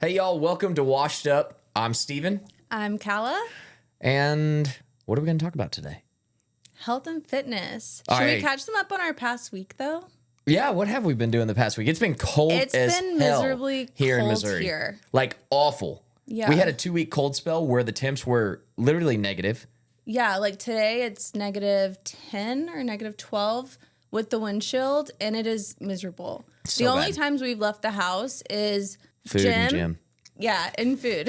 Hey, y'all, welcome to Washed Up. I'm Steven. I'm Kala. And what are we going to talk about today? Health and fitness. All Should right. we catch them up on our past week, though? Yeah, what have we been doing the past week? It's been cold It's as been hell miserably here in cold Missouri. here. Like, awful. Yeah. We had a 2-week cold spell where the temps were literally negative. Yeah, like today it's -10 or -12 with the wind chill, and it is miserable. So the only bad. times we've left the house is Food and gym. Yeah, and food.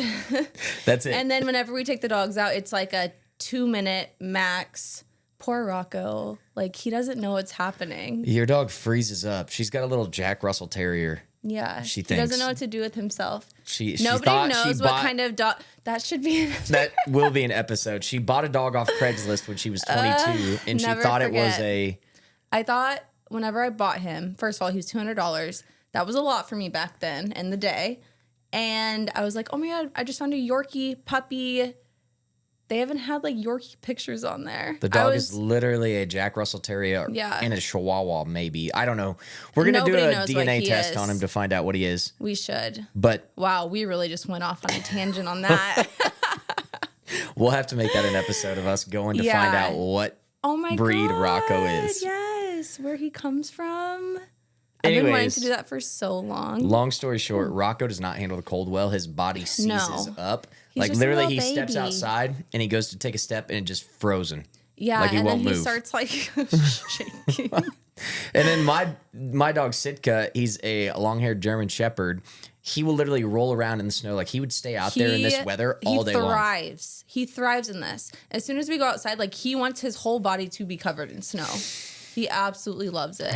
That's it. And then whenever we take the dogs out, it's like a 2-minute max. Poor Rocco. Like, he doesn't know what's happening. Your dog freezes up. She's got a little Jack Russell Terrier. Yeah. She He thinks. doesn't know what to do with himself. She Nobody thought knows she what bought, kind of dog. That should be. That will be an episode. She bought a dog off Craigslist when she was 22, and she never thought it was forget. a... I thought whenever I bought him, first of all, he was $200. That was a lot for me back then in the day. And I was like, oh my God, I just found a Yorkie puppy. They haven't had like Yorkie pictures on there. The dog is literally a Jack Russell Terrier and a Chihuahua, maybe. I don't know. We're going to do Nobody a knows what DNA he test is. on him to find out what he is. We should. But Wow, we really just went off on a tangent on that. we'll have to make that an episode of us going to Yeah. find out what Oh my breed God, Rocco is. Yes, where he comes from. I've been wanting Anyways, to do that for so long. long story short, Rocco does not handle the cold well. His body seizes No. up. He's Like just a literally little he steps baby. outside and he goes to take a step and it's just frozen. Yeah, Like he and won't then he move. starts like shaking. And then my dog Sitka, he's a long-haired German Shepherd. He will literally roll around in the snow. Like he would stay out there in this weather all day long. He thrives in this. As soon as we go outside, like he wants his whole body to be covered in snow. He absolutely loves it.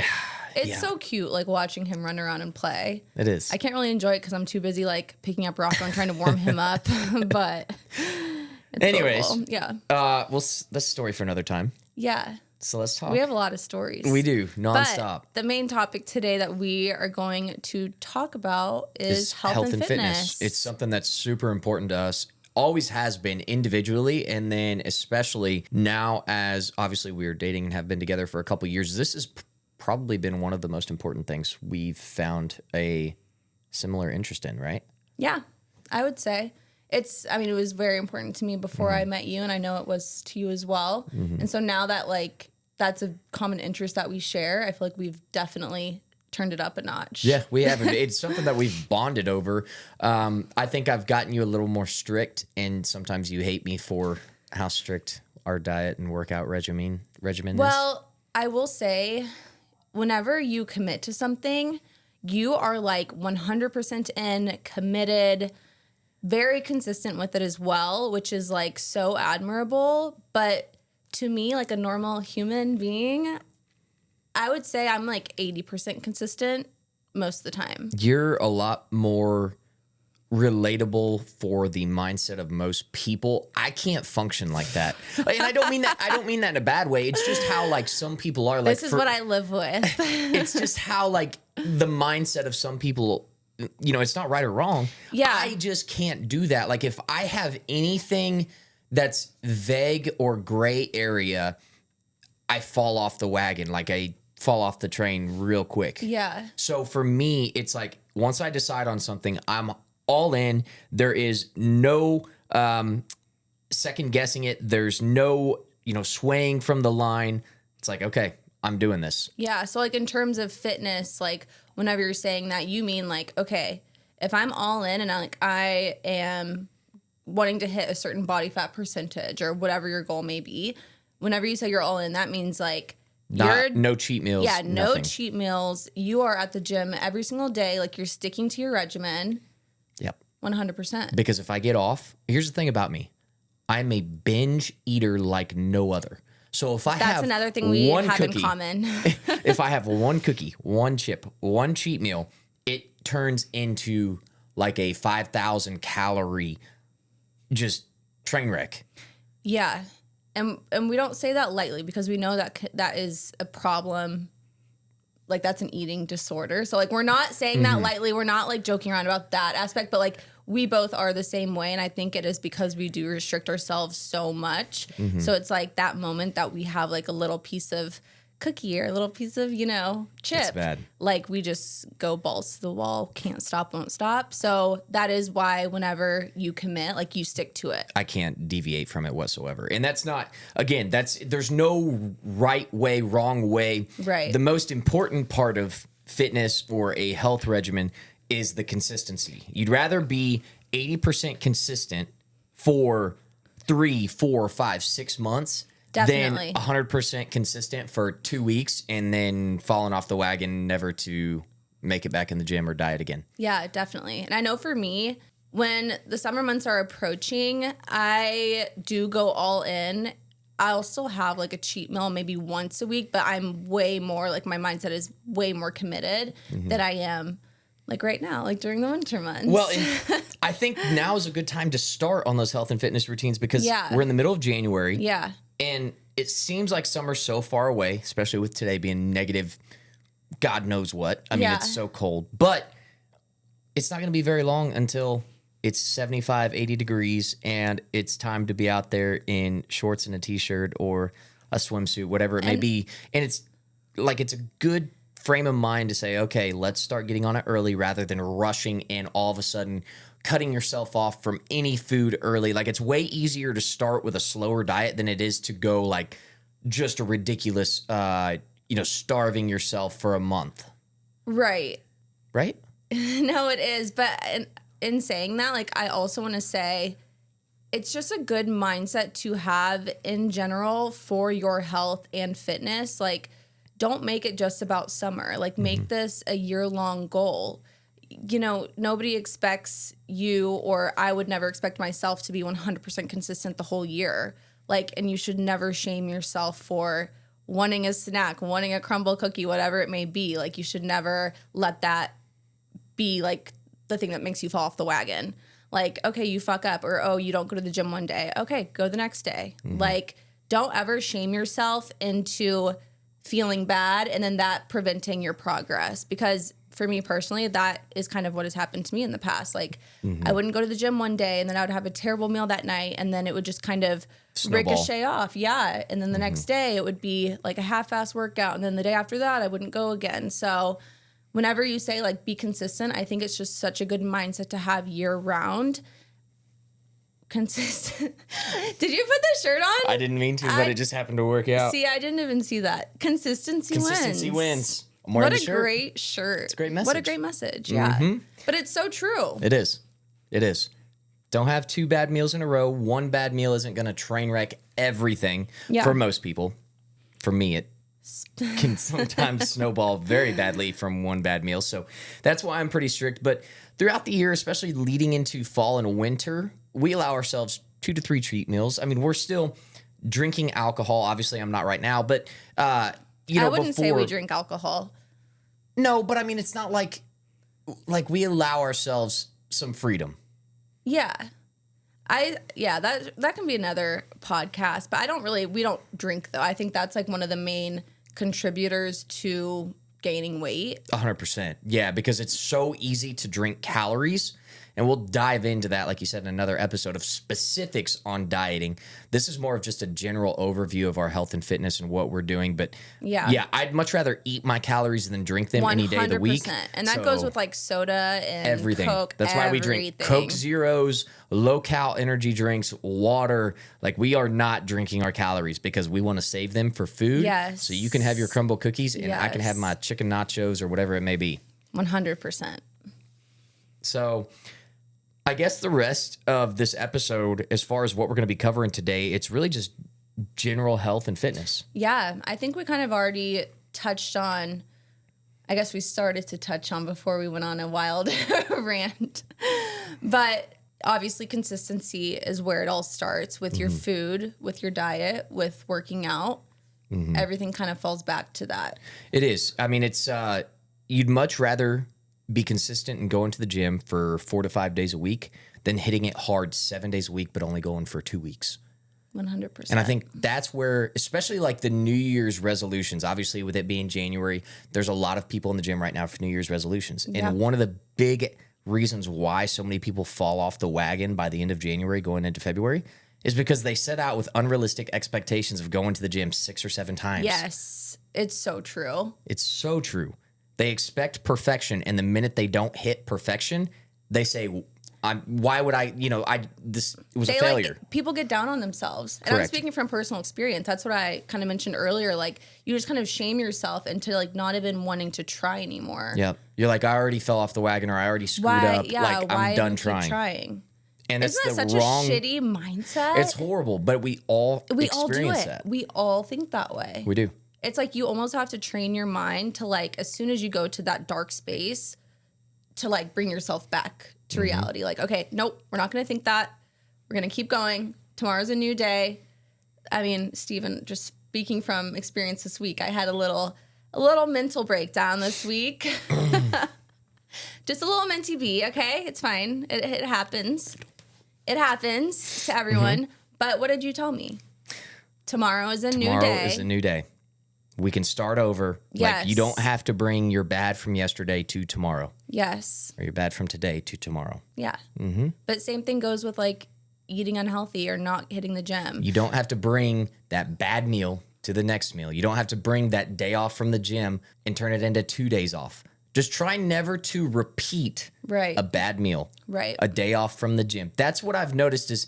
It's Yeah. so cute, like watching him run around and play. It is. I can't really enjoy it because I'm too busy like picking up Rocco and trying to warm him up. But it's Anyways, adorable. Yeah, that's a story for another time. yeah. So let's talk. We have a lot of stories. We do nonstop. But the main topic today that we are going to talk about is health and fitness. It's something that's super important to us. Always has been individually, and then especially now as obviously we are dating and have been together for a couple of years. This has probably been one of the most important things we've found a similar interest in, right? Yeah, I would say. It was very important to me before I met you, and I know it was to you as well. And so now that like that's a common interest that we share, I feel like we've definitely turned it up a notch. Yeah, we have. It's something that we've bonded over. I think I've gotten you a little more strict, and sometimes you hate me for how strict our diet and workout regimen is. Well, I will say, whenever you commit to something, you are like 100% in, committed, very consistent with it as well, which is like so admirable. But to me, like a normal human being, I would say I'm like 80% consistent most of the time. You're a lot more relatable for the mindset of most people. I can't function like that. And I don't mean that in a bad way. It's just how like some people are. Like This is what I live with. It's just how like the mindset of some people, you know, it's not right or wrong. Yeah. I just can't do that. Like if I have anything that's vague or gray area, I fall off the wagon. Like I fall off the train real quick. Yeah. So for me, it's like once I decide on something, I'm all in. There is no second guessing it. There's no, swaying from the line. It's like, okay, I'm doing this. Yeah. So like in terms of fitness, like whenever you're saying that, you mean like, okay, if I'm all in and I am wanting to hit a certain body fat percentage or whatever your goal may be, whenever you say you're all in, that means like no cheat meals. Yeah, no nothing. cheat meals. You are at the gym every single day. Like you're sticking to your regimen. Yep. 100%. Because if I get off, here's the thing about me. I'm a binge eater like no other. So if I have That's another thing we one have cookie, in common. if I have one cookie, one chip, one cheat meal, it turns into like a 5,000 calorie just train wreck. Yeah. And we don't say that lightly because we know that that is a problem. Like that's an eating disorder. So like we're not saying that lightly. We're not like joking around about that aspect, but like we both are the same way. And I think it is because we do restrict ourselves so much. So it's like that moment that we have like a little piece of cookie or a little piece of, chip. It's bad. Like we just go balls to the wall, can't stop, won't stop. So that is why whenever you commit, like you stick to it. I can't deviate from it whatsoever. And that's not, again, there's no right way, wrong way. Right. The most important part of fitness or a health regimen is the consistency. You'd rather be 80% consistent for 3, 4, 5, 6 months Definitely. than 100% consistent for 2 weeks and then falling off the wagon, never to make it back in the gym or diet again. Yeah, definitely. And I know for me, when the summer months are approaching, I do go all in. I'll still have like a cheat meal maybe once a week, but I'm way more, like my mindset is way more committed than I am like right now, like during the winter months. Well, and I think now is a good time to start on those health and fitness routines because we're in the middle of January. Yeah. And it seems like summer's so far away, especially with today being negative, God knows what. I mean, it's so cold. But it's not going to be very long until it's 75, 80 degrees, and it's time to be out there in shorts and a T-shirt or a swimsuit, whatever it may be. And it's a good frame of mind to say, okay, let's start getting on it early rather than rushing and all of a sudden cutting yourself off from any food early. Like, it's way easier to start with a slower diet than it is to go like just a ridiculous, starving yourself for a month. Right. Right? No, it is. But in saying that, like, I also want to say it's just a good mindset to have in general for your health and fitness. Like, don't make it just about summer. Like, make this a year-long goal. Nobody expects you, or I would never expect myself to be 100% consistent the whole year. Like, and you should never shame yourself for wanting a snack, wanting a crumble cookie, whatever it may be. Like, you should never let that be like the thing that makes you fall off the wagon. Like, okay, you fuck up, or, oh, you don't go to the gym one day. Okay, go the next day. Like, don't ever shame yourself into feeling bad and then that preventing your progress. Because for me personally, that is kind of what has happened to me in the past. Like, I wouldn't go to the gym one day and then I would have a terrible meal that night and then it would just kind of ricochet off. Yeah. And then the next day it would be like a half-ass workout. And then the day after that, I wouldn't go again. So whenever you say like be consistent, I think it's just such a good mindset to have year round. Consistent. Did you put the shirt on? I didn't mean to, but it just happened to work out. See, I didn't even see that. Consistency wins. I'm wearing what the a shirt. Great shirt. It's a great message. What a great message. Yeah. But it's so true. It is. It is. Don't have 2 bad meals in a row. 1 bad meal isn't going to train wreck everything for most people. For me, it can sometimes snowball very badly from 1 bad meal. So that's why I'm pretty strict. But throughout the year, especially leading into fall and winter, we allow ourselves 2 to 3 treat meals. I mean, we're still drinking alcohol. Obviously, I'm not right now, but I wouldn't say we drink alcohol. No, but I mean, it's not like we allow ourselves some freedom. Yeah. That can be another podcast, but we don't drink though. I think that's like one of the main contributors to gaining weight. 100%. Yeah, because it's so easy to drink calories. And we'll dive into that, like you said, in another episode of specifics on dieting. This is more of just a general overview of our health and fitness and what we're doing. But yeah, I'd much rather eat my calories than drink them 100%. Any day of the week. And that goes with like soda and everything. Coke. That's why we drink Coke Zeros, low-cal energy drinks, water. Like, we are not drinking our calories because we want to save them for food. Yes. So you can have your crumble cookies and I can have my chicken nachos or whatever it may be. 100%. So I guess the rest of this episode, as far as what we're going to be covering today, it's really just general health and fitness. Yeah, I think we kind of already touched on, I guess we started to touch on before we went on a wild rant. But obviously consistency is where it all starts with your food, with your diet, with working out. Everything kind of falls back to that. It is. I mean, it's you'd much rather be consistent and go into the gym for 4 to 5 days a week than hitting it hard 7 days a week, but only going for 2 weeks. 100%. And I think that's where, especially like the New Year's resolutions, obviously with it being January, there's a lot of people in the gym right now for New Year's resolutions. Yeah. And one of the big reasons why so many people fall off the wagon by the end of January going into February is because they set out with unrealistic expectations of going to the gym 6 or 7 times. Yes. It's so true. It's so true. They expect perfection, and the minute they don't hit perfection, they say, why would I, this was a failure. Like, people get down on themselves. And Correct. I'm speaking from personal experience. That's what I kind of mentioned earlier. Like, you just kind of shame yourself into like not even wanting to try anymore. Yep. You're like, I already fell off the wagon, or I already screwed up. Yeah, like, I'm done trying. And Isn't that such a shitty mindset? It's horrible, but we all do experience it. that. We all think that way. We do. It's like you almost have to train your mind to like, as soon as you go to that dark space, to like bring yourself back to reality. Like, okay, nope, we're not going to think that. We're going to keep going. Tomorrow's a new day. I mean, Steven, just speaking from experience this week, I had a little mental breakdown this week. Just a little mentee bee, okay? It's fine. It happens. It happens to everyone. But what did you tell me? Tomorrow is a new day. Tomorrow is a new day. We can start over. Yes. Like, you don't have to bring your bad from yesterday to tomorrow. Yes. Or your bad from today to tomorrow. Yeah. But same thing goes with like eating unhealthy or not hitting the gym. You don't have to bring that bad meal to the next meal. You don't have to bring that day off from the gym and turn it into 2 days off. Just try never to repeat a bad meal. Right. A day off from the gym. That's what I've noticed is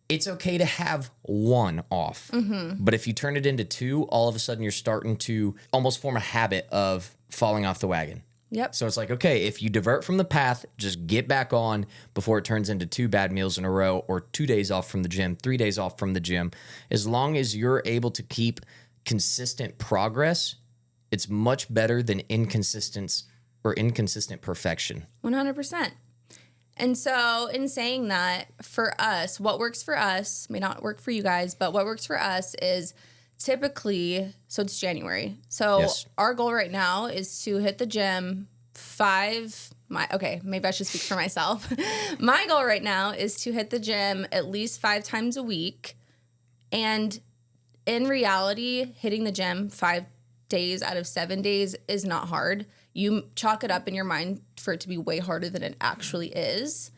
it's okay to have one off. But if you turn it into 2, all of a sudden you're starting to almost form a habit of falling off the wagon. Yep. So it's like, okay, if you divert from the path, just get back on before it turns into 2 bad meals in a row, or 2 days off from the gym, 3 days off from the gym. As long as you're able to keep consistent progress, it's much better than inconsistent perfection. 100%. And so in saying that, for us, what works for us may not work for you guys, but what works for us is typically, so it's January. So our goal right now is to hit the gym maybe I should speak for myself. My goal right now is to hit the gym at least 5 times a week. And in reality, hitting the gym 5 days out of 7 days is not hard. You chalk it up in your mind for it to be way harder than it actually is.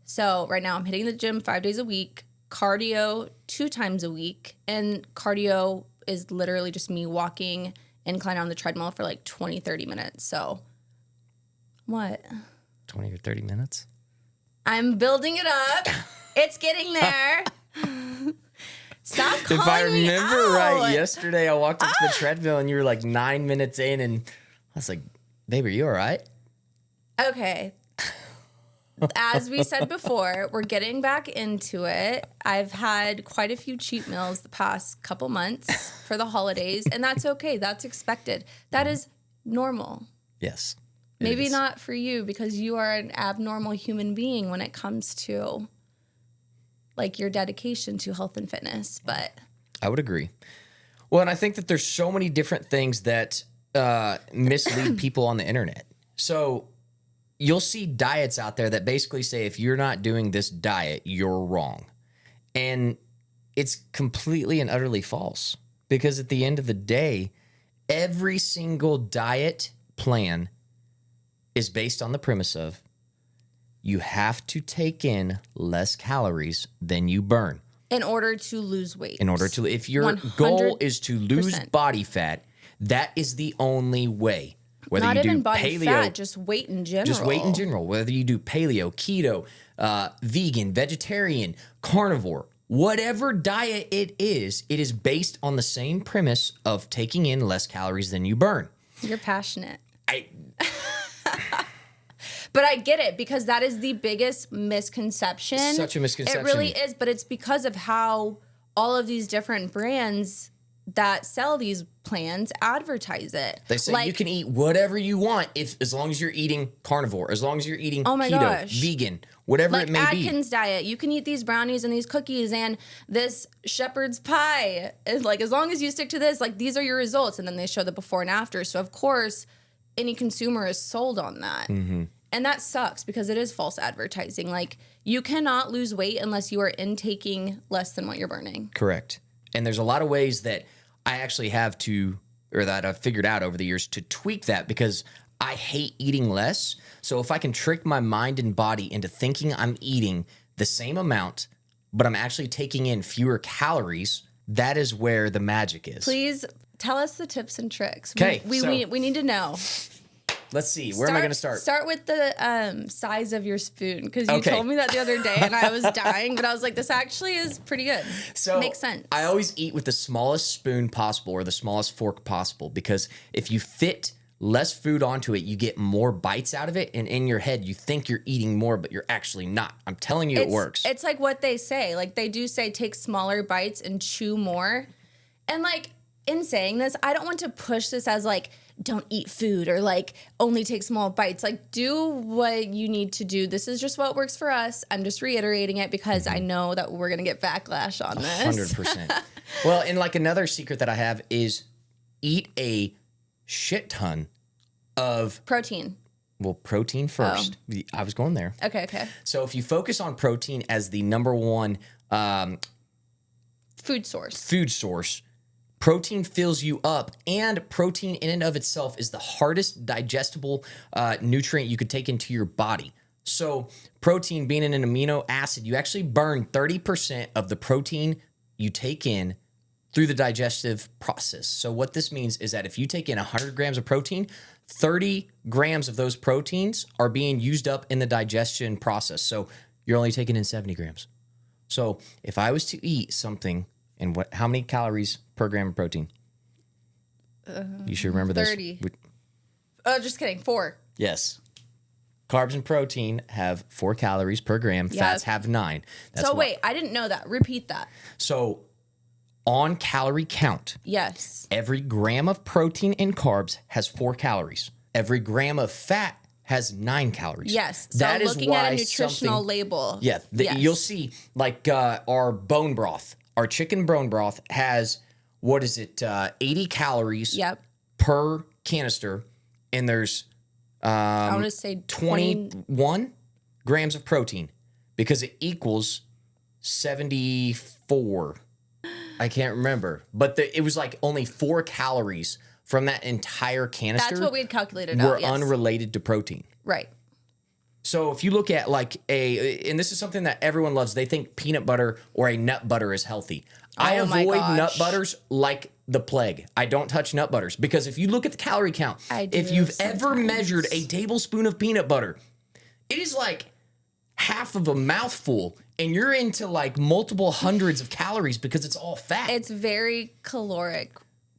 So right now I'm hitting the gym 5 days a week, cardio 2 times a week. And cardio is literally just me walking incline on the treadmill for like 20, 30 minutes. So what? 20 or 30 minutes? I'm building it up. It's getting there. Stop calling me out. If I remember right, yesterday I walked up to the treadmill and you were like 9 minutes in, and I was like, babe, are you all right? Okay. As we said before, we're getting back into it. I've had quite a few cheat meals the past couple months for the holidays, and that's okay. That's expected. That is normal. Yes. Maybe not for you, because you are an abnormal human being when it comes to like your dedication to health and fitness, but I would agree. Well, and I think that there's so many different things that mislead people on the internet. So you'll see diets out there that basically say, if you're not doing this diet, you're wrong. And it's completely and utterly false, because at the end of the day, every single diet plan is based on the premise of you have to take in less calories than you burn. in order to lose weight. If your goal is to lose body fat, that is the only way. Whether Not you do even body paleo, fat, just weight in general. Whether you do paleo, keto, vegan, vegetarian, carnivore, whatever diet it is based on the same premise of taking in less calories than you burn. You're passionate. But I get it, because that is the biggest misconception. Such a misconception. It really is, but it's because of how all of these different brands that sell these plans advertise it. They say you can eat whatever you want as long as you're eating carnivore, as long as you're eating keto, vegan, whatever it may be. Atkins diet, you can eat these brownies and these cookies and this shepherd's pie. It's like, as long as you stick to this, like, these are your results. And then they show the before and after. So of course, any consumer is sold on that. Mm-hmm. And that sucks, because it is false advertising. Like, you cannot lose weight unless you are intaking less than what you're burning. Correct. And there's a lot of ways that I actually have to, or that I've figured out over the years to tweak that, because I hate eating less. So if I can trick my mind and body into thinking I'm eating the same amount, but I'm actually taking in fewer calories that is where the magic is. Please tell us the tips and tricks. 'Kay, We so- need to know. Let's see. Where am I going to start? Start with the size of your spoon, because you Okay. told me that the other day and I was dying, but I was like, this actually is pretty good. So makes sense. I always eat with the smallest spoon possible or the smallest fork possible, because if you fit less food onto it, you get more bites out of it. And in your head, you think you're eating more, but you're actually not. I'm telling you, it works. It's like what they say. Like they do say take smaller bites and chew more. And like in saying this, I don't want to push this as like, don't eat food or like only take small bites. Like do what you need to do. This is just what works for us. I'm just reiterating it because I know that we're going to get backlash on this. 100%. Well, and like another secret that I have is eat a shit ton of Protein. protein first. I was going there. Okay. So if you focus on protein as the number one Food source. protein fills you up, and protein in and of itself is the hardest digestible nutrient you could take into your body. So protein being an amino acid, you actually burn 30% of the protein you take in through the digestive process. So what this means is that if you take in 100 grams of protein, 30 grams of those proteins are being used up in the digestion process. So you're only taking in 70 grams. So if I was to eat something, and how many calories per gram of protein? You should remember 30. this. Oh, just kidding. 4. Yes. Carbs and protein have 4 calories per gram. Yep. Fats have 9. So wait, I didn't know that. Repeat that. So on calorie count, Yes. every gram of protein and carbs has 4 calories. Every gram of fat has 9 calories. Yes. So That is looking at a why nutritional something- label. Yeah, Yes. you'll see like our bone broth. Our chicken bone broth has, 80 calories Yep. per canister, and there's I want to say 20. 21 grams of protein because it equals 74. I can't remember, but it was like only 4 calories from that entire canister. That's what we had calculated were out. Yes. unrelated to protein. Right. So if you look at like and this is something that everyone loves, they think peanut butter or a nut butter is healthy. I Oh my avoid nut gosh. butters like the plague. I don't touch nut butters because if you look at the calorie count, I do if you've ever sometimes. measured a tablespoon of peanut butter, it is like half of a mouthful, and you're into like multiple hundreds of calories because it's all fat. It's very caloric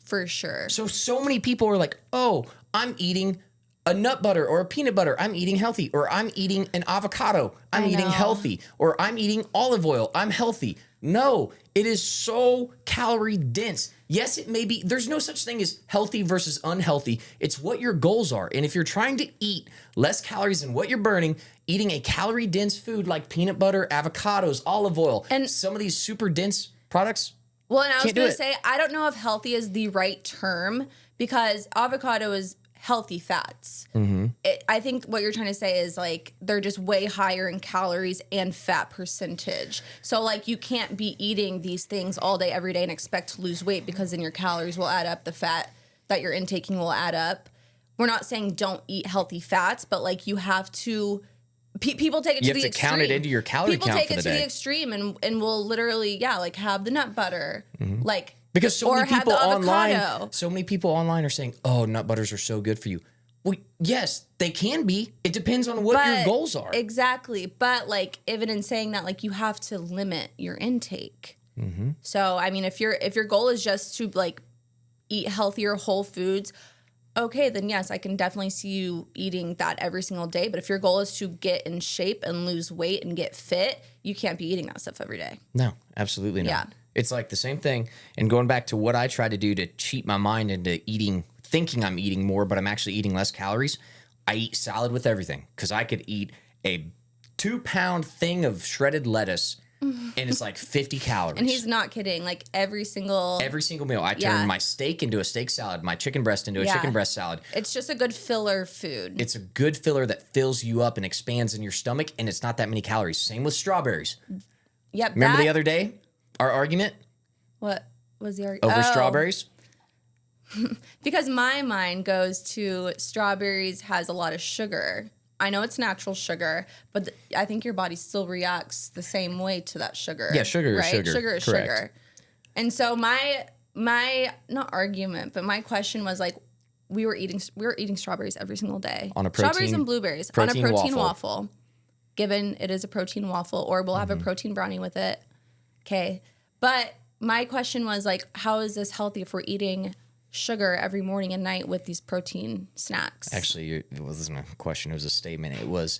for sure. So many people are like, oh, I'm eating a nut butter or a peanut butter. I'm eating healthy. Or I'm eating an avocado. I'm eating know. healthy. Or I'm eating olive oil. I'm healthy. No, it is so calorie dense. Yes, it may be. There's no such thing as healthy versus unhealthy. It's what your goals are. And if you're trying to eat less calories than what you're burning, eating a calorie dense food like peanut butter, avocados, olive oil, and some of these super dense products. Well, and I was Can't do going to it. say, I don't know if healthy is the right term because avocado is healthy fats. Mm-hmm. I think what you're trying to say is like they're just way higher in calories and fat percentage. So like you can't be eating these things all day, every day and expect to lose weight because then your calories will add up. The fat that you're intaking will add up. We're not saying don't eat healthy fats, but like you have to... People take it You to the have to extreme. count it into your calorie People count take for it the to day. the extreme and will literally, like have the nut butter. Like Because so or many have people the online, avocado. are saying, "Oh, nut butters are so good for you." Well, yes, they can be. It depends on what your goals are. Exactly. But like even in saying that, like you have to limit your intake. Mm-hmm. So I mean, if your goal is just to like eat healthier whole foods, okay, then yes, I can definitely see you eating that every single day. But if your goal is to get in shape and lose weight and get fit, you can't be eating that stuff every day. No, absolutely not. Yeah. It's like the same thing. And going back to what I try to do to cheat my mind into thinking I'm eating more, but I'm actually eating less calories, I eat salad with everything because I could eat a 2-pound thing of shredded lettuce and it's like 50 calories. And he's not kidding. Like every single meal. I turn my steak into a steak salad, my chicken breast into a chicken breast salad. It's just a good filler food. It's a good filler that fills you up and expands in your stomach, and it's not that many calories. Same with strawberries. Yep. Remember the other day, our argument What was the argument? over strawberries? Because my mind goes to strawberries has a lot of sugar. I know it's natural sugar, but I think your body still reacts the same way to that sugar. Yeah, sugar is right? sugar. Sugar is Correct. sugar. And so my not argument, but my question was like, we were eating strawberries every single day. On a strawberries protein- and blueberries on a protein protein waffle. waffle. Given it is a protein waffle, or we'll have a protein brownie with it. Okay. But my question was like, how is this healthy if we're eating sugar every morning and night with these protein snacks? Actually, it wasn't a question. It was a statement. It was,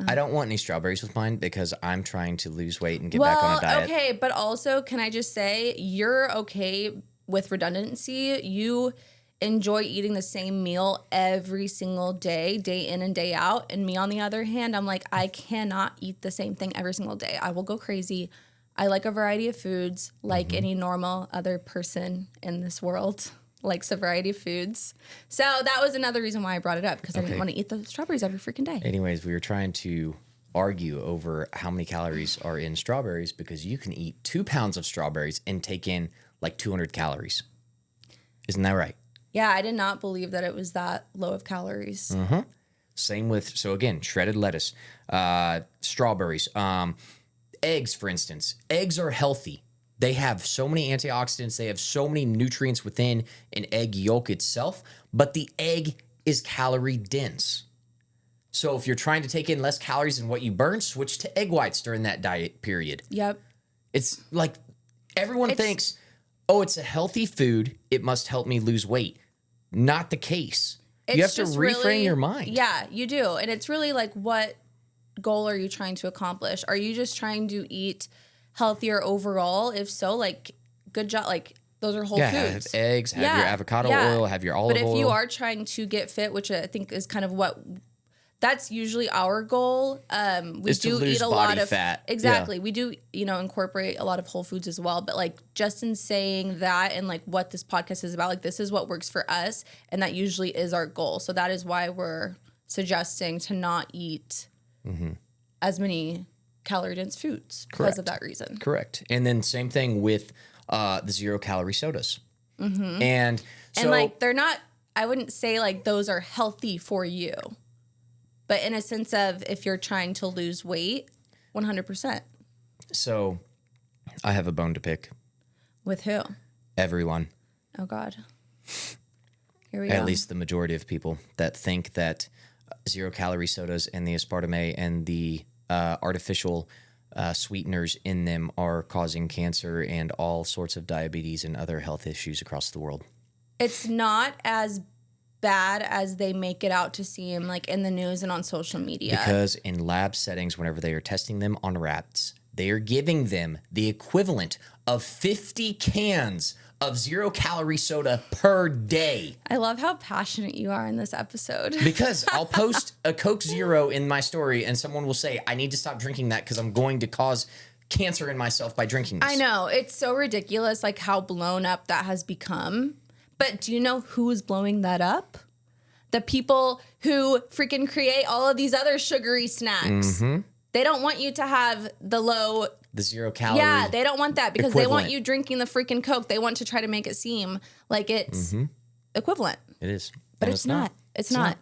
I don't want any strawberries with mine because I'm trying to lose weight and get back on a diet. Okay, but also, can I just say, you're okay with redundancy. You enjoy eating the same meal every single day, day in and day out. And me, on the other hand, I'm like, I cannot eat the same thing every single day. I will go crazy. I like a variety of foods, like any normal other person in this world likes a variety of foods. So that was another reason why I brought it up, because I didn't want to eat the strawberries every freaking day. Anyways, we were trying to argue over how many calories are in strawberries because you can eat 2 pounds of strawberries and take in like 200 calories. Isn't that right? Yeah, I did not believe that it was that low of calories. Same with, so again, shredded lettuce, strawberries, eggs, for instance. Eggs are healthy. They have so many antioxidants. They have so many nutrients within an egg yolk itself, but the egg is calorie dense. So if you're trying to take in less calories than what you burn, switch to egg whites during that diet period. Yep. It's like everyone thinks, oh, it's a healthy food. It must help me lose weight. Not the case. You have to reframe your mind. Yeah, you do. And it's really like, what goal are you trying to accomplish? Are you just trying to eat healthier overall? If so, like, good job. Like, those are whole foods. Have eggs, have your avocado oil, have your olive oil. But if you are trying to get fit, which I think is kind of what... That's usually our goal. We is do to lose eat a body lot of fat. Exactly. Yeah. We do, incorporate a lot of whole foods as well. But like, just in saying that and like what this podcast is about, like, this is what works for us, and that usually is our goal. So that is why we're suggesting to not eat as many calorie dense foods because of that reason. Correct. And then same thing with the 0-calorie sodas. And so, like, they're not. I wouldn't say like those are healthy for you. But in a sense of, if you're trying to lose weight, 100%. So I have a bone to pick. With who? Everyone. Oh, God. Here we go. At least the majority of people that think that 0-calorie sodas and the aspartame and the artificial sweeteners in them are causing cancer and all sorts of diabetes and other health issues across the world. It's not as bad as they make it out to seem, like in the news and on social media. Because in lab settings, whenever they are testing them on rats, they are giving them the equivalent of 50 cans of 0-calorie soda per day. I love how passionate you are in this episode. Because I'll post a Coke Zero in my story and someone will say, I need to stop drinking that because I'm going to cause cancer in myself by drinking this. I know. It's so ridiculous, like how blown up that has become. But do you know who is blowing that up? The people who freaking create all of these other sugary snacks. They don't want you to have the 0-calorie. Yeah, they don't want that because they want equivalent. you drinking the freaking Coke. They want to try to make it seem like it's equivalent. It is. But And it's not. It's not.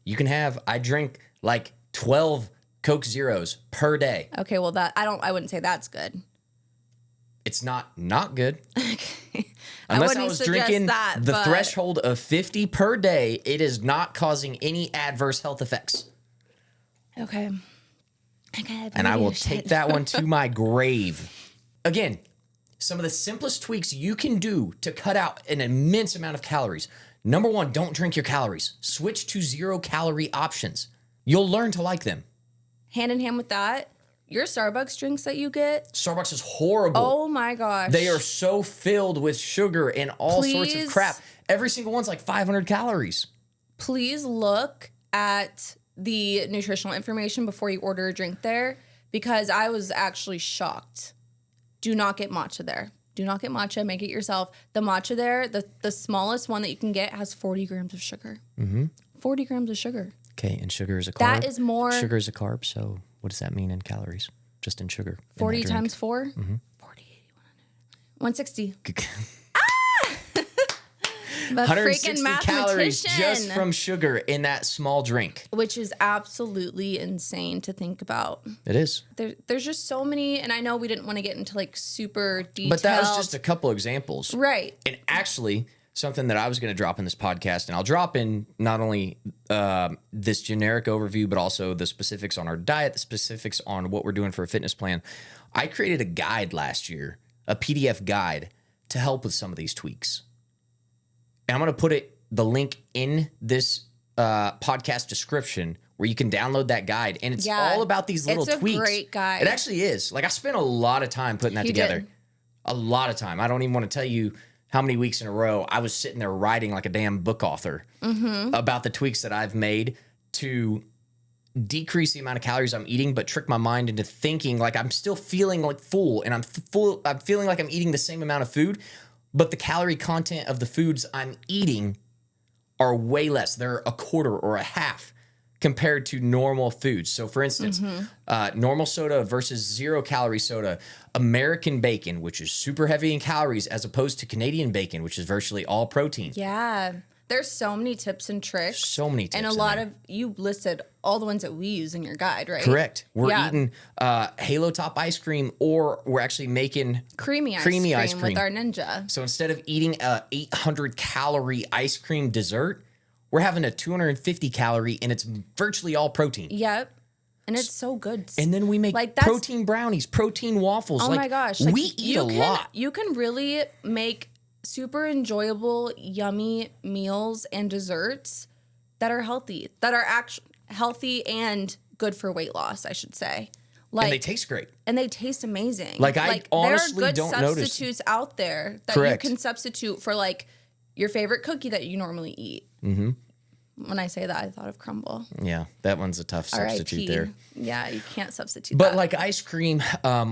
You can have, I drink like 12 Coke Zeros per day. Okay, well I wouldn't say that's good. It's not good. Okay. Unless I wouldn't was suggest drinking that, the but- threshold of 50 per day, it is not causing any adverse health effects. Okay. And I will take that one to my grave. Again, some of the simplest tweaks you can do to cut out an immense amount of calories. Number one, don't drink your calories. Switch to 0-calorie options. You'll learn to like them. Hand in hand with that, your Starbucks drinks that you get. Starbucks is horrible. Oh my gosh. They are so filled with sugar and all sorts of Please. crap. Every single one's like 500 calories. Please look at the nutritional information before you order a drink there, because I was actually shocked. Do not get matcha there. Do not get matcha. Make it yourself. The matcha there, the smallest one that you can get, has 40 grams of sugar. 40 grams of sugar. Okay, and sugar is a carb. That is more. Sugar is a carb, so what does that mean in calories? Just in sugar. 40 times 4? 40, 80, 100. 160. freaking 160 calories just mathematician. from sugar in that small drink. Which is absolutely insane to think about. It is. There's just so many, and I know we didn't want to get into like super detailed. But that was just a couple examples. Right. And actually, something that I was going to drop in this podcast, and I'll drop in not only this generic overview, but also the specifics on our diet, the specifics on what we're doing for a fitness plan. I created a guide last year, a PDF guide to help with some of these tweaks. And I'm going to put the link in this podcast description where you can download that guide. And it's all about these little tweaks. It's a great guide. It actually is. Like, I spent a lot of time putting that together. Did. A lot of time. I don't even want to tell you how many weeks in a row I was sitting there writing like a damn book author about the tweaks that I've made to decrease the amount of calories I'm eating, but trick my mind into thinking like I'm still feeling like full, and I'm feeling like I'm eating the same amount of food, but the calorie content of the foods I'm eating are way less. They're a quarter or a half compared to normal foods. So for instance, normal soda versus 0-calorie soda, American bacon, which is super heavy in calories, as opposed to Canadian bacon, which is virtually all protein. Yeah. There's so many tips and tricks. So many tips. And a lot of, you listed all the ones that we use in your guide, right? Correct. We're eating Halo Top ice cream, or we're actually making creamy ice cream with our Ninja. So instead of eating a 800-calorie ice cream dessert, we're having a 250-calorie, and it's virtually all protein. Yep. And it's so good. And then we make like protein brownies, protein waffles. Oh my gosh. Like, we eat a lot. You can really make super enjoyable, yummy meals and desserts that are healthy, that are actually healthy and good for weight loss, I should say. Like, and they taste great. And they taste amazing. Like, I honestly there are good don't notice. substitutes out there that Correct. you can substitute for like your favorite cookie that you normally eat. Mm-hmm. When I say that, I thought of crumble. Yeah, that one's a tough substitute there. Yeah, you can't substitute But that. like ice cream,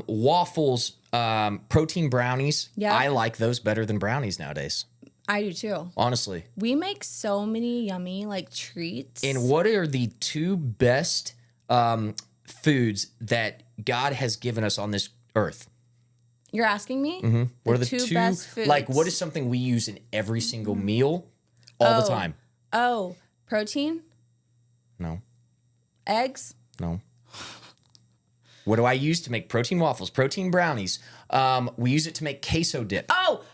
waffles, protein brownies, Yeah. I like those better than brownies nowadays. I do too. Honestly. We make so many yummy like treats. And what are the two best foods that God has given us on this earth? You're asking me? Mm-hmm. What are the two best foods? Like, what is something we use in every single meal all the time? Oh, protein? No. Eggs? No. What do I use to make protein waffles, protein brownies? We use it to make queso dip. Oh,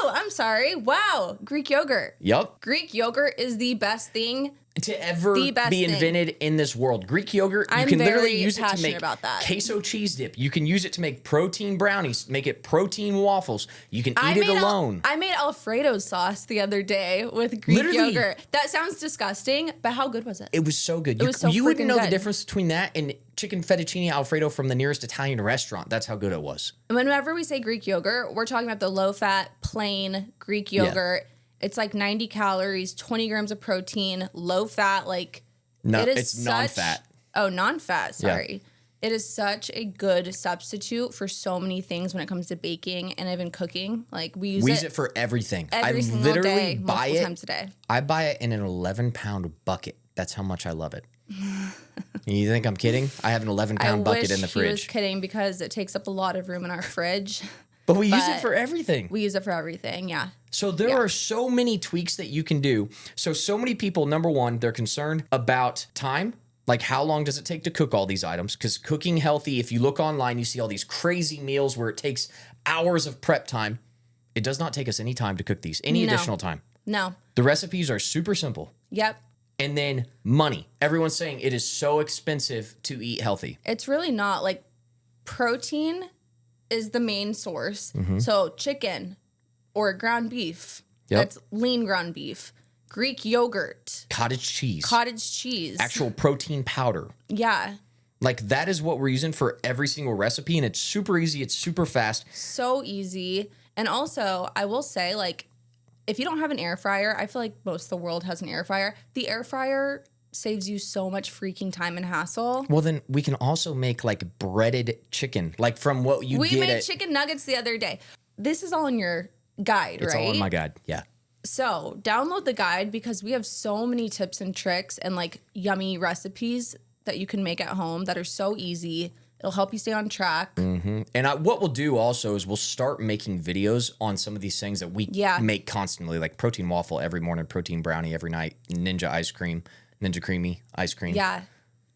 I'm sorry. Wow. Greek yogurt. Yup. Greek yogurt is the best thing To ever The best be thing. invented in this world. Greek yogurt, you I'm can literally very use it to passionate make about that. queso cheese dip. You can use it to make protein brownies, make it protein waffles. You can eat it alone. I made Alfredo sauce the other day with Greek Literally. yogurt. That sounds disgusting, but how good was it? It was so good. It was so you wouldn't freaking know the good. difference between that and chicken fettuccine Alfredo from the nearest Italian restaurant. That's how good it was. Whenever we say Greek yogurt, we're talking about the low-fat, plain Greek yogurt. It's like 90 calories, 20 grams of protein, low-fat, like... No, it is it's non-fat. Oh, non-fat, sorry. It is such a good substitute for so many things when it comes to baking and even cooking. Like, we use it for everything. every I single literally day, buy multiple it. times a day. I buy it in an 11-pound bucket. That's how much I love it. You think I'm kidding? I have an 11-pound bucket in the I wish he was fridge. kidding because it takes up a lot of room in our fridge. But we use it but for everything. We use it for everything, yeah. So there are so many tweaks that you can do. So many people, number one, they're concerned about time. Like, how long does it take to cook all these items? Because cooking healthy, if you look online, you see all these crazy meals where it takes hours of prep time. It does not take us any time to cook these, any additional time. No. The recipes are super simple. Yep. And then money. Everyone's saying it is so expensive to eat healthy. It's really not. Like, protein is the main source. Mm-hmm. So chicken or ground beef. Yep. That's lean ground beef. Greek yogurt. Cottage cheese. Cottage cheese. Actual protein powder. Yeah. Like, that is what we're using for every single recipe. And it's super easy. It's super fast. So easy. And also, I will say, like, if you don't have an air fryer, I feel like most of the world has an air fryer. The air fryer saves you so much freaking time and hassle. Well, then we can also make like breaded chicken, like from what you We get made at. chicken nuggets the other day. This is all in your guide, It's right? all in my guide. Yeah. So download the guide because we have so many tips and tricks and like yummy recipes that you can make at home that are so easy, It'll help you stay on track. And what we'll do also is we'll start making videos on some of these things that we make constantly, like protein waffle every morning, protein brownie every night, Ninja creamy ice cream. Yeah.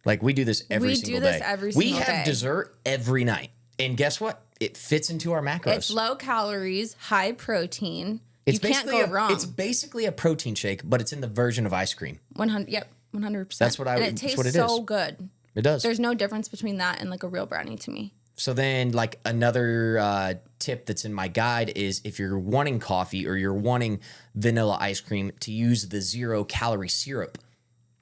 Like we do this every single day. We do this every single day. We have dessert every night. And guess what? It fits into our macros. It's low calories, high protein. You can't go wrong. It's basically a protein shake, but it's in the version of ice cream. 100. Yep. 100%. That's what and it tastes so good. It does. There's no difference between that and like a real brownie to me. So then like another tip that's in my guide is if you're wanting coffee or you're wanting vanilla ice cream, to use the 0-calorie syrup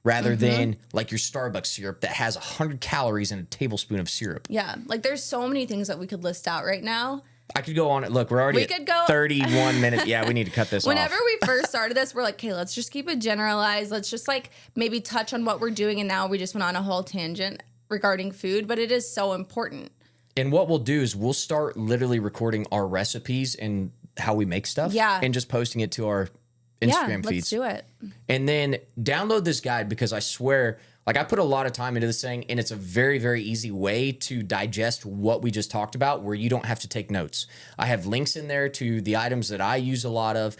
rather than like your Starbucks syrup that has 100 calories in a tablespoon of syrup. Yeah. Like there's so many things that we could list out right now. I could go on it. Look, we're already at 31 minutes. Yeah, we need to cut this off. Whenever we first started this, we're like, okay, let's just keep it generalized. Let's just like maybe touch on what we're doing. And now we just went on a whole tangent regarding food, but it is so important. And what we'll do is we'll start literally recording our recipes and how we make stuff. Yeah. And just posting it to our Instagram feeds. Let's do it. And then download this guide because I swear, like I put a lot of time into this thing and it's a very, very easy way to digest what we just talked about where you don't have to take notes. I have links in there to the items that I use a lot of,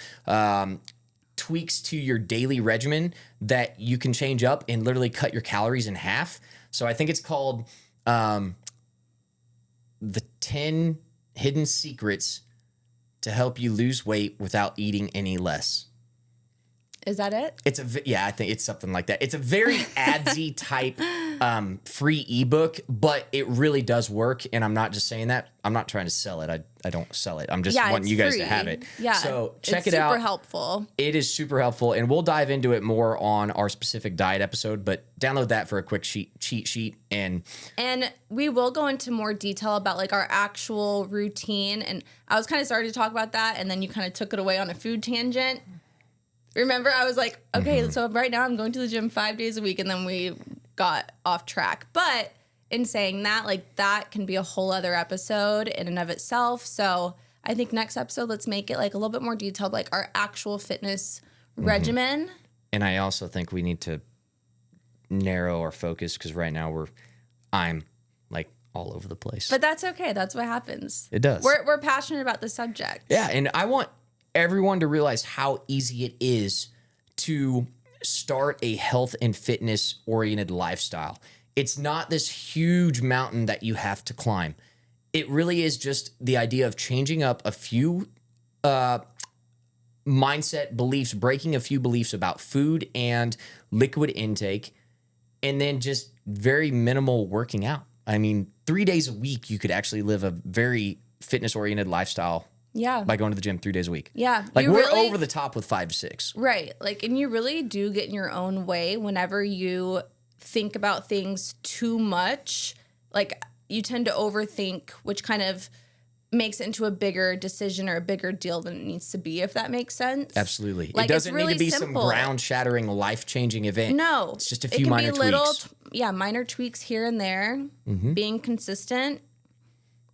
tweaks to your daily regimen that you can change up and literally cut your calories in half. So I think it's called the 10 Hidden Secrets to Help You Lose Weight Without Eating Any Less. Is that it? I think it's something like that. It's a very adsy type free ebook, but it really does work. And I'm not just saying that. I'm not trying to sell it. I don't sell it. I'm just wanting you guys to have it. Yeah. So check it out. It's out. super helpful. It is super helpful. And we'll dive into it more on our specific diet episode, but download that for a quick cheat sheet. And we will go into more detail about like our actual routine. And I was kind of starting to talk about that. And then you kind of took it away on a food tangent. Remember, I was like, okay, so right now I'm going to the gym 5 days a week, and then we got off track. But in saying that, like that can be a whole other episode in and of itself. So I think next episode, let's make it like a little bit more detailed, like our actual fitness regimen. And I also think we need to narrow our focus because right now I'm like all over the place. But that's okay. That's what happens. It does. We're passionate about the subject. Yeah, and I want everyone to realize how easy it is to start a health and fitness oriented lifestyle. It's not this huge mountain that you have to climb. It really is just the idea of changing up a few mindset beliefs, breaking a few beliefs about food and liquid intake, and then just very minimal working out. I mean, 3 days a week, you could actually live a very fitness oriented lifestyle. Yeah. By going to the gym 3 days a week. Yeah. Like we're over the top with 5 to 6. Right. Like, and you really do get in your own way whenever you think about things too much. Like you tend to overthink, which kind of makes it into a bigger decision or a bigger deal than it needs to be, if that makes sense. Absolutely. Like, it doesn't really need to be simple. Some ground-shattering, life-changing event. No. It's just a few minor tweaks. Minor tweaks here and there. Being consistent.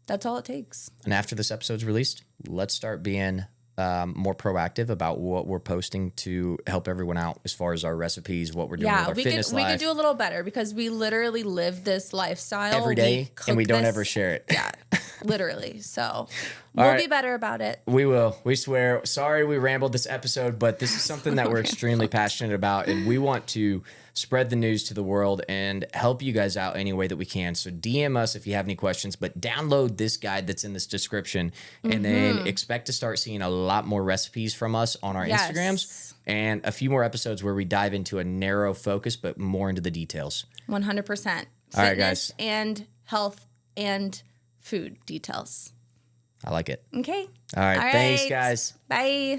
That's all it takes. And after this episode's released, let's start being more proactive about what we're posting to help everyone out as far as our recipes, what we're doing with our fitness life. We could do a little better because we literally live this lifestyle every day, and we don't ever share it. Yeah, literally. So we'll be better about it. We will. We swear. Sorry we rambled this episode, but this is something that we're extremely passionate about, and we want to spread the news to the world and help you guys out any way that we can. So DM us if you have any questions, but download this guide that's in this description and then expect to start seeing a lot more recipes from us on our Instagrams and a few more episodes where we dive into a narrow focus, but more into the details. 100%. Fitness all right, guys. And health and food details. I like it. Okay. All right. Thanks, guys. Bye.